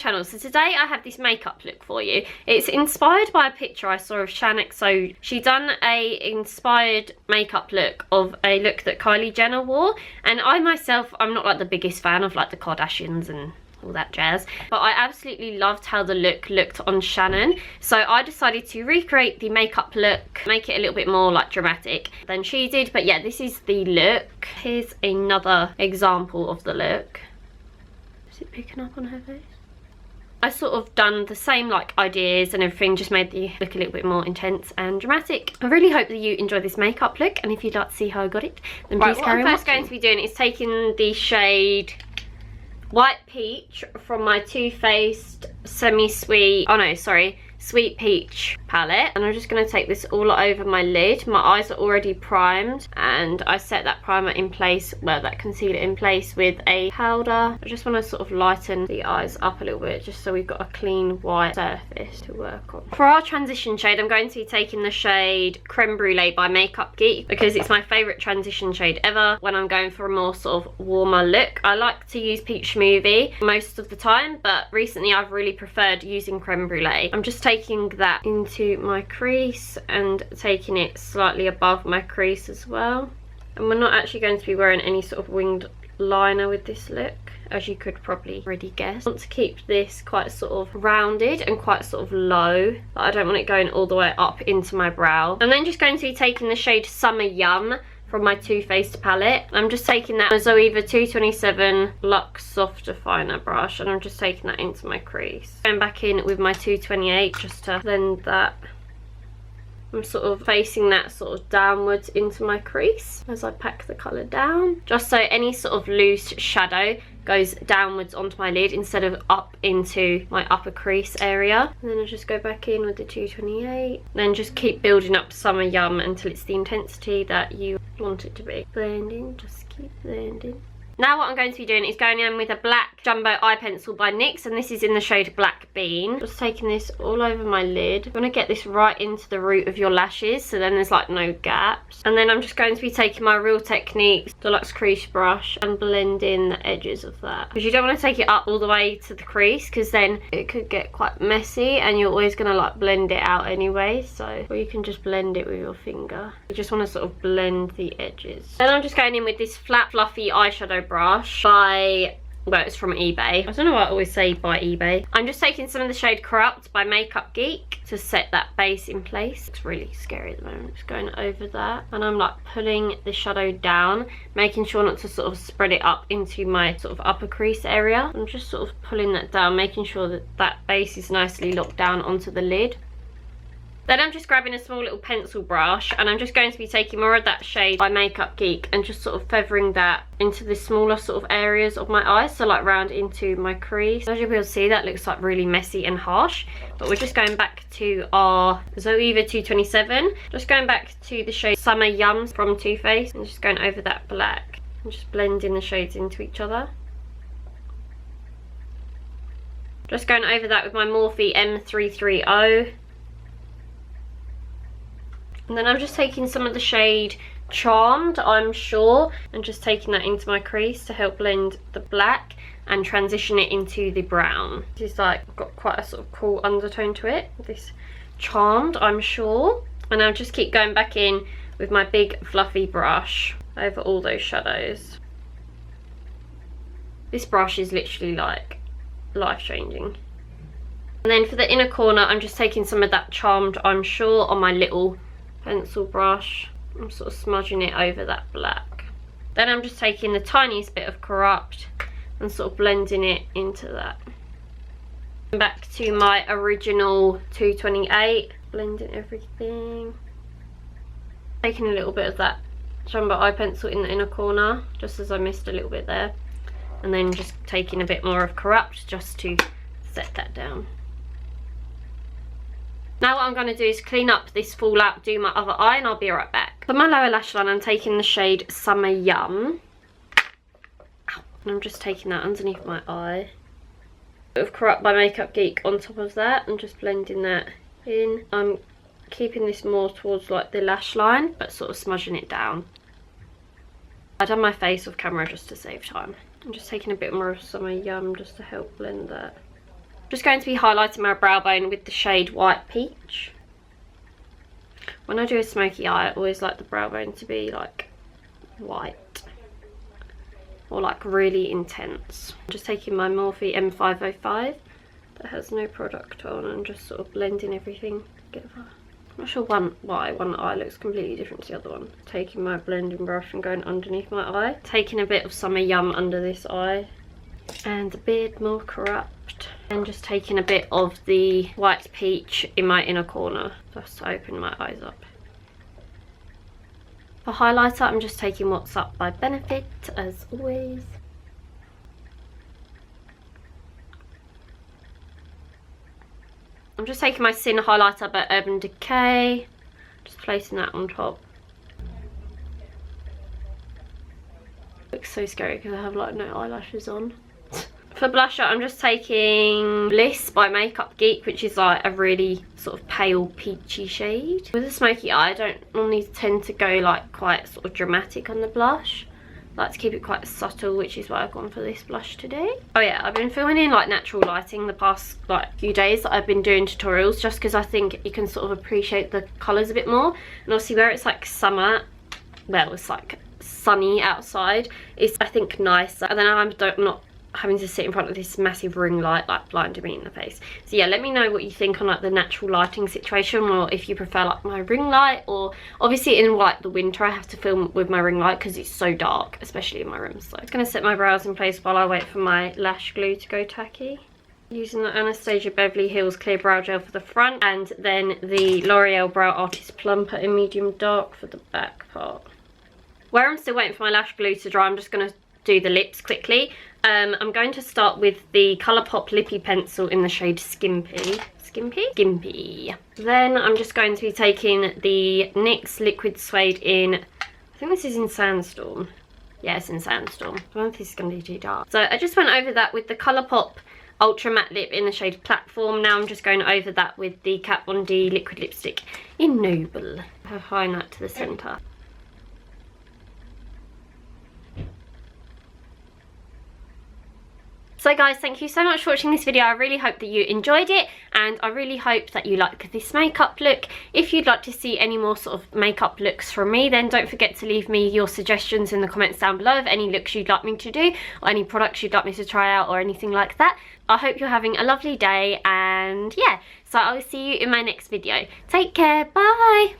channel. So today I have this makeup look for you. It's inspired by a picture I saw of Shaaanxo. She done a inspired makeup look of a look that Kylie Jenner wore, and I myself, I'm not like the biggest fan of like the Kardashians and all that jazz, but I absolutely loved how the look looked on Shannon, so I decided to recreate the makeup look, make it a little bit more like dramatic than she did. But yeah, this is the look. Here's another example of the look. Is it picking up on her face? I sort of done the same like ideas and everything, just made the look a little bit more intense and dramatic. I really hope that you enjoy this makeup look, and if you'd like to see how I got it, then please carry on. What I'm first going to be doing is taking the shade White Peach from my Too Faced Semi-Sweet, oh no, sorry, Sweet Peach palette, and I'm just going to take this all over my lid. My eyes are already primed, and I set that primer in place, well, that concealer in place with a powder. I just want to sort of lighten the eyes up a little bit, just so we've got a clean white surface to work on. For our transition shade, I'm going to be taking the shade Creme Brulee by Makeup Geek, because it's my favourite transition shade ever when I'm going for a more sort of warmer look. I like to use Peach Smoothie most of the time, but recently I've really preferred using Creme Brulee. I'm just taking that into my crease and taking it slightly above my crease as well. And we're not actually going to be wearing any sort of winged liner with this look, as you could probably already guess. I want to keep this quite sort of rounded and quite sort of low, but I don't want it going all the way up into my brow. I'm then just going to be taking the shade Summer Yum from my Too Faced palette. I'm just taking that Zoeva 227 Luxe Soft Definer brush, and I'm just taking that into my crease. Going back in with my 228 just to blend that. I'm sort of facing that sort of downwards into my crease as I pack the colour down, just so any sort of loose shadow goes downwards onto my lid instead of up into my upper crease area. And then I just go back in with the 228, then just keep building up Summer Yum until it's the intensity that you want it to be. Blending, just keep blending. Now what I'm going to be doing is going in with a black jumbo eye pencil by NYX, and this is in the shade Black Bean. Just taking this all over my lid. You want to get this right into the root of your lashes, so then there's like no gaps. And then I'm just going to be taking my Real Techniques Deluxe Crease Brush and blending the edges of that. Because you don't want to take it up all the way to the crease, because then it could get quite messy and you're always going to like blend it out anyway. So, or you can just blend it with your finger. You just want to sort of blend the edges. Then I'm just going in with this flat fluffy eyeshadow brush by, well, it's from eBay. I don't know why I always say by eBay. I'm just taking some of the shade Corrupt by Makeup Geek to set that base in place. It's really scary at the moment. Just going over that, and I'm like pulling the shadow down, making sure not to sort of spread it up into my sort of upper crease area. I'm just sort of pulling that down, making sure that that base is nicely locked down onto the lid. Then I'm just grabbing a small little pencil brush, and I'm just going to be taking more of that shade by Makeup Geek and just sort of feathering that into the smaller sort of areas of my eyes, so like round into my crease. As you'll be able to see, that looks like really messy and harsh, but we're just going back to our Zoeva 227, just going back to the shade Summer Yum from Too Faced, and just going over that black and just blending the shades into each other. Just going over that with my Morphe M330. And then I'm just taking some of the shade Charmed, I'm Sure, and just taking that into my crease to help blend the black and transition it into the brown. This is like got quite a sort of cool undertone to it, this Charmed, I'm Sure. And I'll just keep going back in with my big fluffy brush over all those shadows. This brush is literally like life-changing. And then for the inner corner, I'm just taking some of that Charmed, I'm Sure on my little pencil brush. I'm sort of smudging it over that black. Then I'm just taking the tiniest bit of Corrupt and sort of blending it into that. Back to my original 228, blending everything. Taking a little bit of that jumbo eye pencil in the inner corner, just as I missed a little bit there. And then just taking a bit more of Corrupt just to set that down. Now what I'm going to do is clean up this fallout, do my other eye, and I'll be right back. For my lower lash line, I'm taking the shade Summer Yum. Ow. And I'm just taking that underneath my eye. A bit of Corrupt by Makeup Geek on top of that, and just blending that in. I'm keeping this more towards like the lash line, but sort of smudging it down. I've done my face off camera just to save time. I'm just taking a bit more of Summer Yum just to help blend that. Just going to be highlighting my brow bone with the shade White Peach. When I do a smoky eye, I always like the brow bone to be like white or like really intense. I'm just taking my Morphe M505 that has no product on and just sort of blending everything together. I'm not sure why one eye looks completely different to the other one. Taking my blending brush and going underneath my eye. Taking a bit of Summer Yum under this eye and a bit more Corrupt. And just taking a bit of the White Peach in my inner corner just to open my eyes up. For highlighter, I'm just taking What's Up by Benefit, as always. I'm just taking my Sin highlighter by Urban Decay, just placing that on top. Looks so scary because I have like no eyelashes on. For blusher, I'm just taking Bliss by Makeup Geek, which is like a really sort of pale peachy shade. With a smoky eye, I don't normally tend to go like quite sort of dramatic on the blush. I like to keep it quite subtle, which is why I've gone for this blush today. Oh yeah, I've been filming in like natural lighting the past like few days that I've been doing tutorials, just because I think you can sort of appreciate the colours a bit more. And obviously where it's like summer, well, it's like sunny outside, it's I think nicer. And then I'm not having to sit in front of this massive ring light like blinding me in the face. So yeah, let me know what you think on like the natural lighting situation, or if you prefer like my ring light, or obviously in like the winter I have to film with my ring light because it's so dark, especially in my room. So I'm just going to set my brows in place while I wait for my lash glue to go tacky. Using the Anastasia Beverly Hills Clear Brow Gel for the front, and then the L'Oreal Brow Artist Plumper in medium dark for the back part. Where I'm still waiting for my lash glue to dry, I'm just going to do the lips quickly. I'm going to start with the Colourpop Lippy Pencil in the shade Skimpy. Skimpy. Then I'm just going to be taking the NYX Liquid Suede in, I think this is in Sandstorm. Yeah, it's in Sandstorm. I don't know if this is going to be too dark. So I just went over that with the Colourpop Ultra Matte Lip in the shade Platform. Now I'm just going over that with the Kat Von D Liquid Lipstick in Noble. A highlight to the centre. So guys, thank you so much for watching this video. I really hope that you enjoyed it, and I really hope that you like this makeup look. If you'd like to see any more sort of makeup looks from me, then don't forget to leave me your suggestions in the comments down below of any looks you'd like me to do, or any products you'd like me to try out, or anything like that. I hope you're having a lovely day, and yeah, so I'll see you in my next video. Take care, bye!